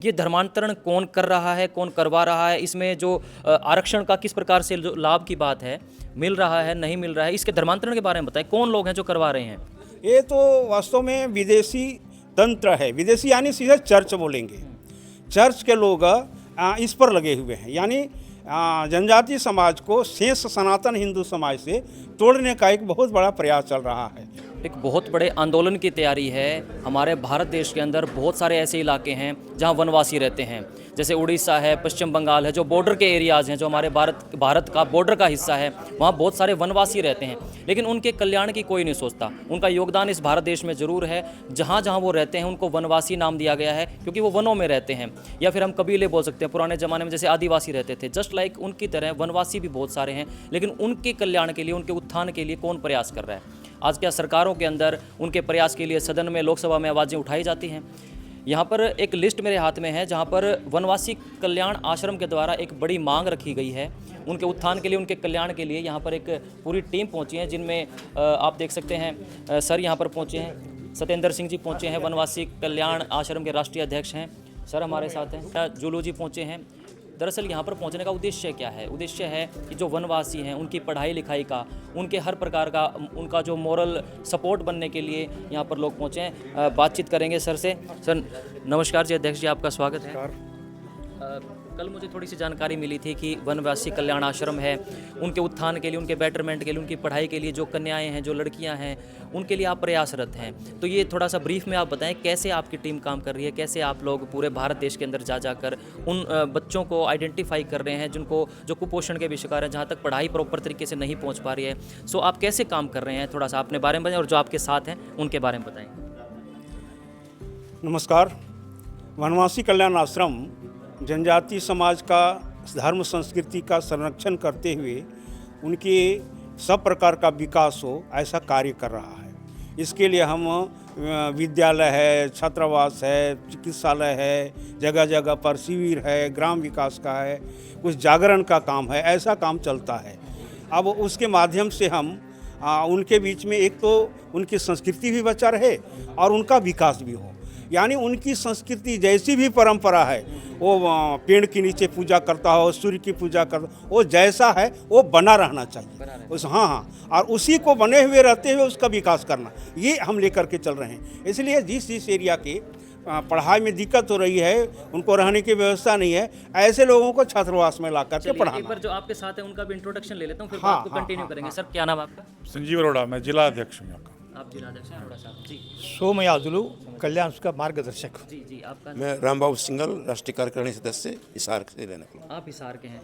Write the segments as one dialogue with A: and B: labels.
A: ये धर्मांतरण कौन कर रहा है, कौन करवा रहा है, इसमें जो आरक्षण का किस प्रकार से जो लाभ की बात है, मिल रहा है, नहीं मिल रहा है, इसके धर्मांतरण के बारे में बताएं। कौन लोग हैं जो करवा रहे हैं?
B: ये तो वास्तव में विदेशी तंत्र है। विदेशी यानी सीधे चर्च बोलेंगे। चर्च के लोग इस पर लगे हुए हैं, यानी जनजातीय समाज को शेष सनातन हिंदू समाज से तोड़ने का एक बहुत बड़ा प्रयास चल रहा है।
A: एक बहुत बड़े आंदोलन की तैयारी है। हमारे भारत देश के अंदर बहुत सारे ऐसे इलाके हैं जहां वनवासी रहते हैं, जैसे उड़ीसा है, पश्चिम बंगाल है, जो बॉर्डर के एरियाज़ हैं, जो हमारे भारत का बॉर्डर का हिस्सा है, वहाँ बहुत सारे वनवासी रहते हैं। लेकिन उनके कल्याण की कोई नहीं सोचता। उनका योगदान इस भारत देश में ज़रूर है। जहाँ जहाँ वो रहते हैं उनको वनवासी नाम दिया गया है, क्योंकि वो वनों में रहते हैं, या फिर हम कबीले बोल सकते हैं। पुराने ज़माने में जैसे आदिवासी रहते थे, जस्ट लाइक उनकी तरह वनवासी भी बहुत सारे हैं। लेकिन उनके कल्याण के लिए, उनके उत्थान के लिए कौन प्रयास कर रहा है? आज क्या सरकारों के अंदर उनके प्रयास के लिए सदन में, लोकसभा में आवाज़ें उठाई जाती हैं? यहाँ पर एक लिस्ट मेरे हाथ में है जहाँ पर वनवासी कल्याण आश्रम के द्वारा एक बड़ी मांग रखी गई है। उनके उत्थान के लिए, उनके कल्याण के लिए यहाँ पर एक पूरी टीम पहुँची है, जिनमें आप देख सकते हैं सर यहाँ पर पहुँचे हैं, सत्येंद्र सिंह जी पहुँचे हैं, वनवासी कल्याण आश्रम के राष्ट्रीय अध्यक्ष हैं। सर हमारे साथ हैं, जुलू जी पहुँचे हैं। दरअसल यहाँ पर पहुँचने का उद्देश्य क्या है? उद्देश्य है कि जो वनवासी हैं उनकी पढ़ाई लिखाई का, उनके हर प्रकार का, उनका जो मोरल सपोर्ट बनने के लिए यहाँ पर लोग पहुँचे हैं। बातचीत करेंगे सर से। सर नमस्कार जी, अध्यक्ष जी आपका स्वागत है। कल मुझे थोड़ी सी जानकारी मिली थी कि वनवासी कल्याण आश्रम है, उनके उत्थान के लिए, उनके बेटरमेंट के लिए, उनकी पढ़ाई के लिए, जो कन्याएं हैं, जो लड़कियां हैं, उनके लिए आप प्रयासरत हैं। तो ये थोड़ा सा ब्रीफ में आप बताएं, कैसे आपकी टीम काम कर रही है, कैसे आप लोग पूरे भारत देश के अंदर जा जाकर उन बच्चों को आइडेंटिफाई कर रहे हैं जिनको, जो कुपोषण के भी शिकार हैं, जहाँ तक पढ़ाई प्रॉपर तरीके से नहीं पहुँच पा रही है। सो आप कैसे काम कर रहे हैं, थोड़ा सा अपने बारे में बताएं, और जो आपके साथ हैं उनके बारे में बताएं।
B: नमस्कार। वनवासी कल्याण आश्रम जनजातीय समाज का धर्म संस्कृति का संरक्षण करते हुए उनके सब प्रकार का विकास हो, ऐसा कार्य कर रहा है। इसके लिए हम विद्यालय है, छात्रावास है, चिकित्सालय है, जगह जगह पर शिविर है, ग्राम विकास का है, कुछ जागरण का काम है, ऐसा काम चलता है। अब उसके माध्यम से हम उनके बीच में एक तो उनकी संस्कृति भी बचा रहे और उनका विकास भी हो। यानी उनकी संस्कृति जैसी भी परंपरा है, वो पेड़ के नीचे पूजा करता हो, सूर्य की पूजा करता, वो जैसा है वो बना रहना चाहिए उस। हाँ, और उसी को बने हुए रहते हुए उसका विकास करना, ये हम लेकर के चल रहे हैं। इसलिए जिस एरिया के पढ़ाई में दिक्कत हो रही है, उनको रहने की व्यवस्था नहीं है, ऐसे लोगों को छात्रावास में ला करके पढ़ाना।
A: एक बार जो आपके साथ है उनका भी इंट्रोडक्शन ले लेता हूँ, फिर
B: हाँ,
A: बात को कंटिन्यू करेंगे। सर क्या नाम आपका?
C: संजीव अरोड़ा, मैं जिला अध्यक्ष हूँ यहाँ का।
A: आप जिला अध्यक्ष हैं अरोड़ा साहब जी।
D: सोमयाजुलू कल्याण का मार्गदर्शक।
A: जी जी, आपका?
E: मैं रामबाबू सिंगल, राष्ट्रीय कार्यकारिणी सदस्य हिसार से रहने वाला।
A: आप हिसार के हैं।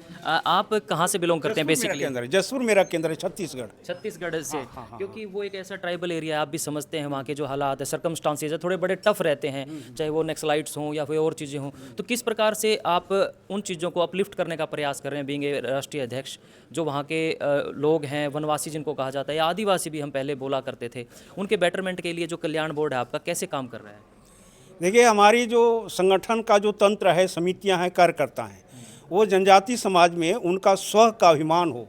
A: आप कहाँ से बिलोंग करते हैं बेसिकली?
B: जसपुर मेरा केंद्र है, छत्तीसगढ़।
A: छत्तीसगढ़ से। क्योंकि वो एक ऐसा ट्राइबल एरिया है, आप भी समझते हैं वहाँ के जो हालात है, सर्कमस्टांसेज है, थोड़े बड़े टफ रहते हैं, चाहे वो नक्सलाइट्स हों या फिर और चीज़ें हों। तो किस प्रकार से आप उन चीज़ों को अपलिफ्ट करने का प्रयास कर रहे हैं, बीइंग ए राष्ट्रीय अध्यक्ष? जो वहाँ के लोग हैं, वनवासी जिनको कहा जाता है, या आदिवासी भी हम पहले बोला करते थे, उनके बेटरमेंट के लिए जो कल्याण बोर्ड है आपका, कैसे काम कर रहा है?
B: देखिए, हमारी जो संगठन का जो तंत्र है, समितियां हैं, कार्यकर्ता हैं, वो जनजातीय समाज में उनका स्व का अभिमान हो।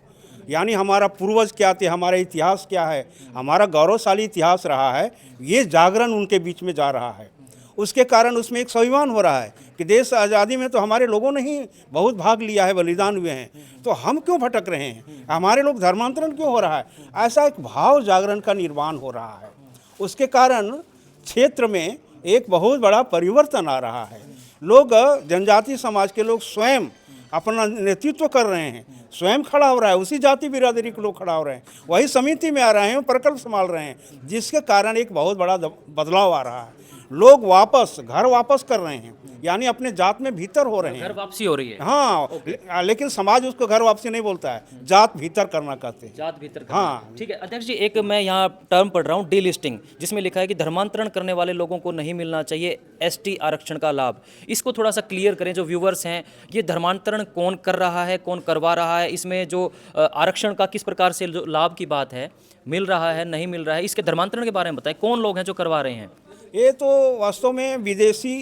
B: यानी हमारा पूर्वज क्या थे, हमारा इतिहास क्या है, हमारा गौरवशाली इतिहास रहा है, ये जागरण उनके बीच में जा रहा है। उसके कारण उसमें एक स्वाभिमान हो रहा है कि देश आज़ादी में तो हमारे लोगों ने ही बहुत भाग लिया है, बलिदान हुए हैं, तो हम क्यों भटक रहे हैं, हमारे लोग धर्मांतरण क्यों हो रहा है। ऐसा एक भाव जागरण का निर्माण हो रहा है। उसके कारण क्षेत्र में एक बहुत बड़ा परिवर्तन आ रहा है। लोग, जनजातीय समाज के लोग स्वयं अपना नेतृत्व कर रहे हैं, स्वयं खड़ा हो रहा है, उसी जाति बिरादरी के लोग खड़ा हो रहे हैं, वही समिति में आ रहे हैं, प्रकल्प संभाल रहे हैं, जिसके कारण एक बहुत बड़ा बदलाव आ रहा है। लोग घर वापस कर रहे हैं, यानी अपने जात में भीतर हो रहे हैं।
A: घर वापसी हो रही है।
B: हाँ, लेकिन समाज उसको घर वापसी नहीं बोलता है, जात भीतर करना कहते हैं।
A: जात भीतर करना।
B: हाँ,
A: ठीक है अध्यक्ष जी, एक मैं यहाँ टर्म पढ़ रहा हूँ, डीलिस्टिंग, जिसमें लिखा है कि धर्मांतरण करने वाले लोगों को नहीं मिलना चाहिए एसटी आरक्षण का लाभ। इसको थोड़ा सा क्लियर करें जो व्यूवर्स हैं, ये धर्मांतरण कौन कर रहा है, कौन करवा रहा है, इसमें जो आरक्षण का किस प्रकार से जो लाभ की बात है, मिल रहा है, नहीं मिल रहा है, इसके धर्मांतरण के बारे में बताएं। कौन लोग हैं जो करवा रहे हैं?
B: ये तो वास्तव में विदेशी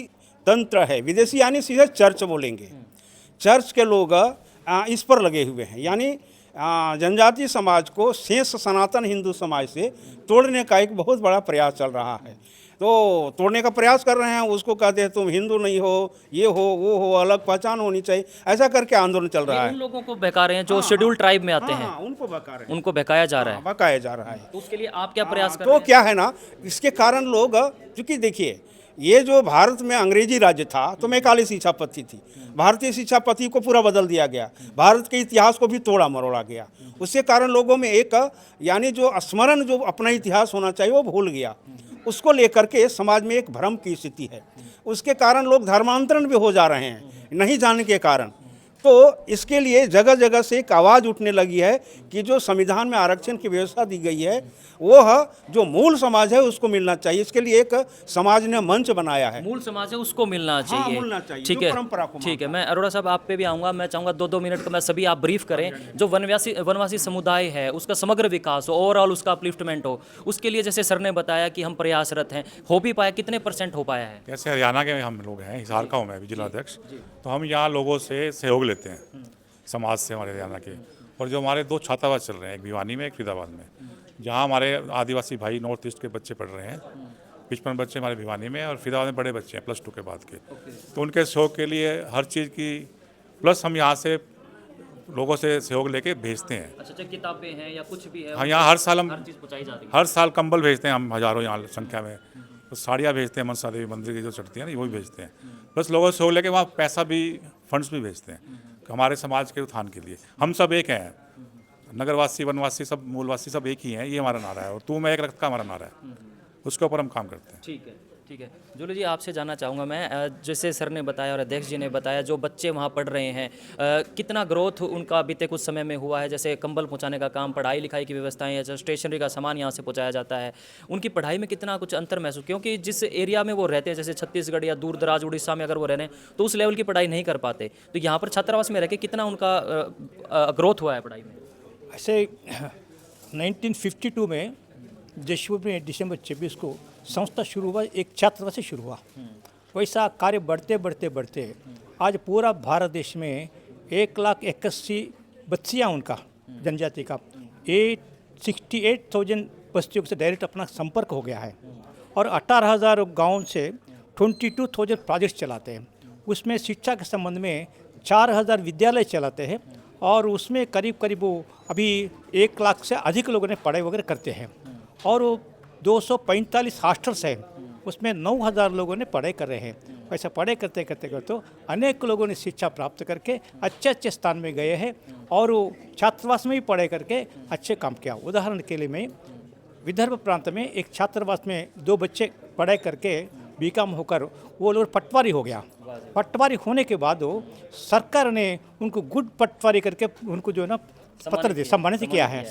B: तंत्र है। विदेशी यानी सीधे चर्च बोलेंगे। चर्च के लोग इस पर लगे हुए हैं, यानी जनजातीय समाज को शेष सनातन हिंदू समाज से तोड़ने का एक बहुत बड़ा प्रयास चल रहा है। तो तोड़ने का प्रयास कर रहे हैं। उसको कहते हैं तुम हिंदू नहीं हो, ये हो वो हो, अलग पहचान होनी चाहिए, ऐसा करके आंदोलन चल रहा
A: ये
B: है।
A: उन लोगों को बहका रहे हैं जो शेड्यूल ट्राइब में आते हैं,
B: हाँ, उनको बका रहे हैं,
A: उनको बहकाया जा रहा है।
B: बकाया जा रहा है।
A: तो उसके लिए आप क्या प्रयास कर
B: तो
A: रहे हैं?
B: क्या है ना, इसके कारण लोग, क्योंकि देखिए ये जो भारत में अंग्रेजी राज्य था तो मैकाले शिक्षा पद्धति थी, भारतीय शिक्षा पद्धति को पूरा बदल दिया गया, भारत के इतिहास को भी तोड़ा मरोड़ा गया। उसके कारण लोगों में एक यानी जो स्मरण, जो अपना इतिहास होना चाहिए वो भूल गया। उसको लेकर के समाज में एक भ्रम की स्थिति है। उसके कारण लोग धर्मांतरण भी हो जा रहे हैं नहीं जानने के कारण। तो इसके लिए जगह जगह से एक आवाज़ उठने लगी है कि जो संविधान में आरक्षण की व्यवस्था दी गई है वो जो मूल समाज है उसको मिलना चाहिए। इसके लिए एक समाज ने मंच बनाया है।
A: मूल समाज है उसको मिलना चाहिए।
B: मिलना चाहिए,
A: ठीक
B: जो
A: है,
B: परंपरा को
A: ठीक है। मैं अरोड़ा साहब आप पे भी आऊँगा। मैं चाहूँगा 2-2 मिनट का मैं सभी आप ब्रीफ करें। जो वनवासी समुदाय है उसका समग्र विकास हो, ओवरऑल उसका अपलिफ्टमेंट हो, उसके लिए जैसे सर ने बताया कि हम प्रयासरत हैं। हो भी पाया, कितने % हो पाया है?
C: जैसे हरियाणा के हम लोग हैं, हिसार का हूँ मैं भी जिलाध्यक्ष, तो हम यहाँ लोगों से सहयोग लेते हैं, समाज से, हमारे हरियाणा के। और जो हमारे 2 छात्रावास चल रहे हैं, एक भिवानी में एक फरीदाबाद में, जहाँ हमारे आदिवासी भाई नॉर्थ ईस्ट के बच्चे पढ़ रहे हैं। 55 बच्चे हमारे भिवानी में और फरीदाबाद में बड़े बच्चे हैं +2 के बाद के। तो उनके सहयोग के लिए हर चीज़ की, प्लस हम यहाँ से लोगों से सहयोग लेके भेजते हैं।
A: अच्छा, किताबें हैं या कुछ भी है?
C: हाँ, यहाँ हर साल हम
A: हर चीज़ पहुँचाई जाती है।
C: हर साल कंबल भेजते हैं हम, हज़ारों यहाँ संख्या में। तो साड़ियाँ भेजते हैं, मनसा देवी मंदिर की जो चढ़ती है ना, वो भी भेजते हैं। प्लस लोगों से सहयोग लेके वहाँ पैसा भी, फंड्स भी भेजते हैं हमारे समाज के उत्थान के लिए। हम सब एक हैं, नगरवासी वनवासी सब मूलवासी सब एक ही हैं, ये हमारा नारा है। और तू मैं एक रक्त का हमारा नारा है, उसके ऊपर हम काम करते हैं।
A: ठीक है, ठीक है। जूली जी आपसे जानना चाहूँगा मैं, जैसे सर ने बताया और अध्यक्ष जी ने बताया, जो बच्चे वहाँ पढ़ रहे हैं कितना ग्रोथ उनका बीते कुछ समय में हुआ है? जैसे कंबल पहुँचाने का काम, पढ़ाई लिखाई की व्यवस्थाएं, या स्टेशनरी का सामान यहाँ से पहुँचाया जाता है, उनकी पढ़ाई में कितना कुछ अंतर महसूस? क्योंकि जिस एरिया में वो रहते हैं, जैसे छत्तीसगढ़ या दूर दराज उड़ीसा में अगर वो रह रहे हैं तो उस लेवल की पढ़ाई नहीं कर पाते। तो यहाँ पर छात्रावास में रह के कितना उनका ग्रोथ हुआ है पढ़ाई में?
D: ऐसे 1952 में जशपुर में दिसंबर 26 को संस्था शुरू हुआ, एक छात्रावास से शुरू हुआ। वैसा कार्य बढ़ते बढ़ते बढ़ते आज पूरा भारत देश में 1,81,000 बच्चियाँ उनका जनजाति का 68,000 बस्तियों से डायरेक्ट अपना संपर्क हो गया है। और 18,000 गाँव से 22,000 प्रोजेक्ट्स चलाते हैं। उसमें शिक्षा के संबंध में 4,000 विद्यालय चलाते हैं और उसमें करीब करीब वो अभी 1 लाख से अधिक लोगों ने पढ़ाई वगैरह करते हैं। और 245 हॉस्टल्स हैं, उसमें 9,000 लोगों ने पढ़ाई कर रहे हैं। ऐसा पढ़ाई करते करते करते अनेक लोगों ने शिक्षा प्राप्त करके अच्छे अच्छे स्थान में गए हैं और छात्रावास में भी पढ़ाई करके अच्छे काम किया। उदाहरण के लिए मैं विदर्भ प्रांत में एक छात्रावास में 2 बच्चे पढ़ाई करके बीकॉम होकर वो लोग पटवारी हो गया। पटवारी होने के बाद वो सरकार ने उनको गुड पटवारी करके उनको जो है ना पत्र दे सम्मानित किया है।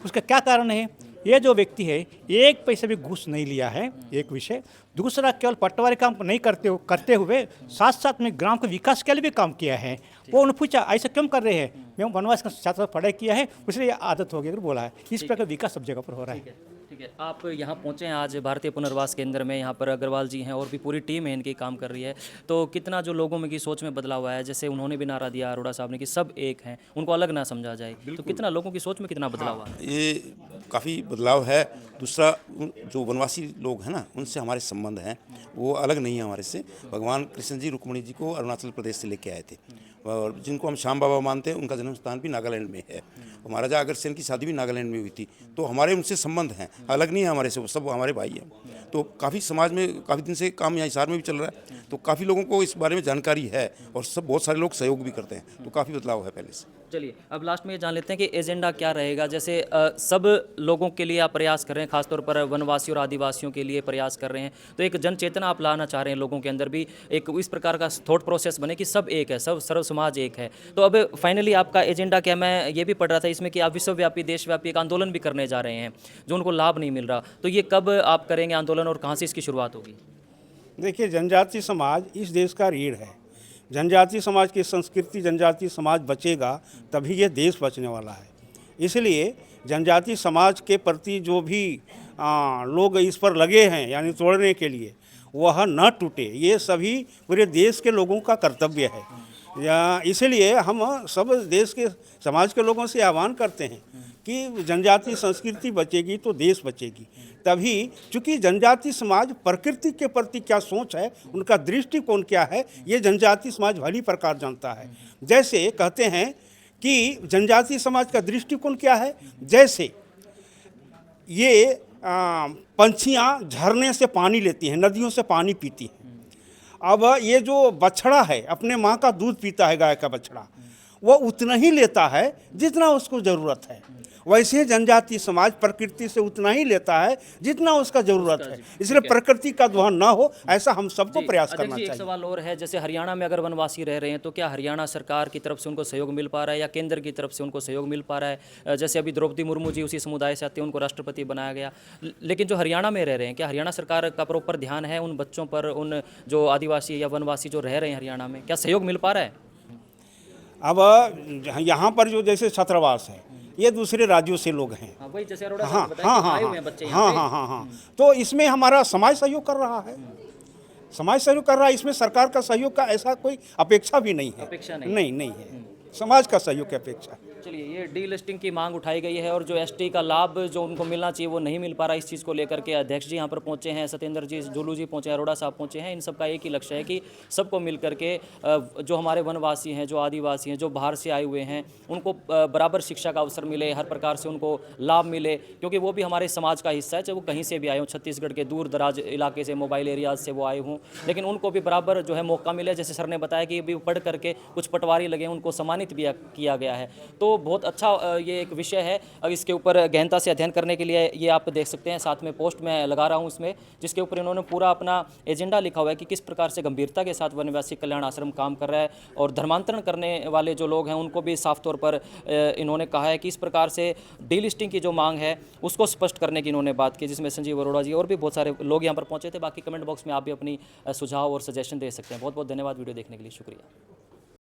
D: उसका क्या कारण है? ये जो व्यक्ति है 1 पैसा भी घूस नहीं लिया है, एक विषय। दूसरा, केवल पटवारी काम नहीं करते हुए साथ साथ में ग्राम के विकास के लिए भी काम किया है। वो उन्होंने पूछा ऐसा क्यों कर रहे हैं? मैं वनवास का छात्र पढ़ाई किया है, इसलिए आदत हो गई अगर बोला है। इस प्रकार विकास सब जगह पर हो रहा है।
A: ठीक है, आप यहाँ पहुँचे हैं आज भारतीय पुनर्वास केंद्र में। यहाँ पर अग्रवाल जी हैं और भी पूरी टीम है इनकी काम कर रही है। तो कितना जो लोगों में की सोच में बदलाव आया है, जैसे उन्होंने भी नारा दिया अरोड़ा साहब ने कि सब एक हैं, उनको अलग ना समझा जाए, तो कितना लोगों की सोच में कितना बदलाव आया?
E: ये काफ़ी बदलाव है। दूसरा, जो वनवासी लोग हैं ना, उनसे हमारे संबंध हैं वो अलग नहीं है हमारे से। भगवान कृष्ण जी रुक्मिणी जी को अरुणाचल प्रदेश से लेके आए थे और जिनको हम श्याम बाबा मानते हैं, उनका जन्म स्थान भी नागालैंड में है। महाराजा अग्रसेन की शादी भी नागालैंड में हुई थी। तो हमारे उनसे संबंध हैं, अलग नहीं है हमारे से, वो सब हमारे भाई हैं। तो काफ़ी समाज में काफ़ी दिन से काम यहाँ हिसार में भी चल रहा है, तो काफ़ी लोगों को इस बारे में जानकारी है और सब बहुत सारे लोग सहयोग भी करते हैं। तो काफ़ी बदलाव है पहले से।
A: चलिए अब लास्ट में ये जान लेते हैं कि एजेंडा क्या रहेगा। जैसे सब लोगों के लिए आप प्रयास कर रहे हैं, खासतौर पर वनवासी और आदिवासियों के लिए प्रयास कर रहे हैं, तो एक जन चेतना आप लाना चाह रहे हैं, लोगों के अंदर भी एक इस प्रकार का थॉट प्रोसेस बने कि सब एक है, सब सर्व समाज एक है। तो अब फाइनली आपका एजेंडा क्या? मैं ये भी पढ़ रहा था इसमें कि आप विश्वव्यापी देशव्यापी एक आंदोलन भी करने जा रहे हैं जो उनको लाभ नहीं मिल रहा। तो ये कब आप करेंगे आंदोलन और कहाँ से इसकी शुरुआत होगी?
B: देखिए, जनजातीय समाज इस देश का रीढ़ है। जनजातीय समाज की संस्कृति, जनजातीय समाज बचेगा तभी ये देश बचने वाला है। इसलिए जनजातीय समाज के प्रति जो भी लोग इस पर लगे हैं यानी तोड़ने के लिए, वह न टूटे, ये सभी पूरे देश के लोगों का कर्तव्य है। इसलिए हम सब देश के समाज के लोगों से आह्वान करते हैं कि जनजातीय संस्कृति बचेगी तो देश बचेगी। तभी चूँकि जनजातीय समाज प्रकृति के प्रति क्या सोच है, उनका दृष्टिकोण क्या है, ये जनजातीय समाज भली प्रकार जानता है। जैसे कहते हैं कि जनजातीय समाज का दृष्टिकोण क्या है, जैसे ये पंछियाँ झरने से पानी लेती हैं, नदियों से पानी पीती हैं। अब ये जो बछड़ा है अपने माँ का दूध पीता है, गाय का बछड़ा, वो उतना ही लेता है जितना उसको ज़रूरत है। वैसे जनजातीय समाज प्रकृति से उतना ही लेता है जितना उसका ज़रूरत है। इसलिए प्रकृति का दोहन ना हो, ऐसा हम सबको प्रयास करना
A: एक
B: चाहिए।
A: सवाल और है, जैसे हरियाणा में अगर वनवासी रह रहे हैं तो क्या हरियाणा सरकार की तरफ से उनको सहयोग मिल पा रहा है या केंद्र की तरफ से उनको सहयोग मिल पा रहा है? जैसे अभी द्रौपदी मुर्मू जी उसी समुदाय से आते हैं, उनको राष्ट्रपति बनाया गया, लेकिन जो हरियाणा में रह रहे हैं, क्या हरियाणा सरकार का प्रॉपर ध्यान है उन बच्चों पर, उन जो आदिवासी या वनवासी जो रह रहे हैं हरियाणा में, क्या सहयोग मिल पा रहा है?
B: अब यहाँ पर जो जैसे छात्रावास है, ये दूसरे राज्यों से लोग हैं।
A: हाँ, वही जैसे अरोड़ा
B: हाँ
A: साहब बताया
B: हाँ
A: कि
B: हाँ
A: आए हुए
B: हाँ
A: हैं बच्चे यहाँ
B: हाँ
A: पे।
B: हाँ हाँ हाँ, तो इसमें हमारा समाज सहयोग कर रहा है। समाज सहयोग कर रहा है, इसमें सरकार का सहयोग का ऐसा कोई अपेक्षा भी नहीं है।
A: अपेक्षा नहीं।
B: नहीं है, समाज का सहयोग की अपेक्षा है।
A: चलिए, ये डीलिस्टिंग की मांग उठाई गई है और जो एसटी का लाभ जो उनको मिलना चाहिए वो नहीं मिल पा रहा। इस चीज़ को लेकर के अध्यक्ष जी यहाँ पर पहुँचे हैं, सत्येंद्र जी जुलू जी पहुँचे हैं, अरोड़ा साहब पहुँचे हैं। इन सबका एक ही लक्ष्य है कि सबको मिल करके जो हमारे वनवासी हैं, जो आदिवासी हैं, जो बाहर से आए हुए हैं, उनको बराबर शिक्षा का अवसर मिले, हर प्रकार से उनको लाभ मिले, क्योंकि वो भी हमारे समाज का हिस्सा है, चाहे वो कहीं से भी आए हों, छत्तीसगढ़ के दूर दराज इलाके से, मोबाइल एरियाज से वो आए हों, लेकिन उनको भी बराबर जो है मौका मिले। जैसे सर ने बताया कि अभी पढ़ करके कुछ पटवारी लगे, उनको सम्मानित भी किया गया है। तो बहुत अच्छा ये एक विषय है। अब इसके ऊपर गहनता से अध्ययन करने के लिए ये आप देख सकते हैं, साथ में पोस्ट मैं लगा रहा हूँ इसमें, जिसके ऊपर इन्होंने पूरा अपना एजेंडा लिखा हुआ है कि किस प्रकार से गंभीरता के साथ वनवासी कल्याण आश्रम काम कर रहा है। और धर्मांतरण करने वाले जो लोग हैं उनको भी साफ तौर पर इन्होंने कहा है कि इस प्रकार से डीलिस्टिंग की जो मांग है उसको स्पष्ट करने की इन्होंने बात की, जिसमें संजीव अरोड़ा जी और भी बहुत सारे लोग यहाँ पर पहुँचे थे। बाकी कमेंट बॉक्स में आप भी अपनी सुझाव और सजेशन दे सकते हैं। बहुत बहुत धन्यवाद वीडियो देखने के लिए, शुक्रिया।